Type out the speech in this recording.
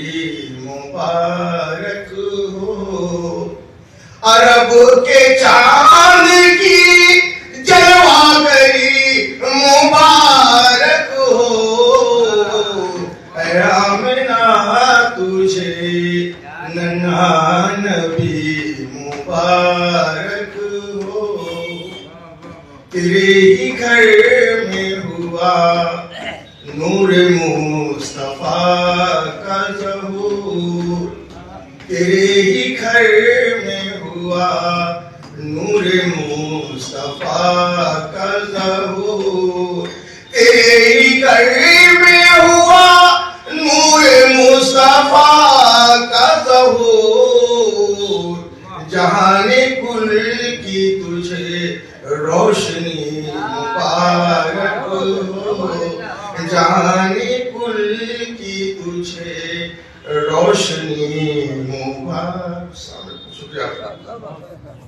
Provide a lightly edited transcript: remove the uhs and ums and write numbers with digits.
نبی مبارک ہو، عرب کے چاند کی جلوہ گری مبارک ہو، اے آمنہ تجھے ننھا نبی مبارک ہو، تیرے ہی گھر میں ہوا نور مصطفیٰ کا ظہور، تیرے ہی گھر میں ہوا نور مصطفیٰ کا ظہور، تیرے ہی گھر میں ہوا نور مصطفیٰ کا ظہور، جہان کل کی تجھے روشنی مبارک ہو، جہان کل کی تجھے روشنی مبارک۔ شکریہ۔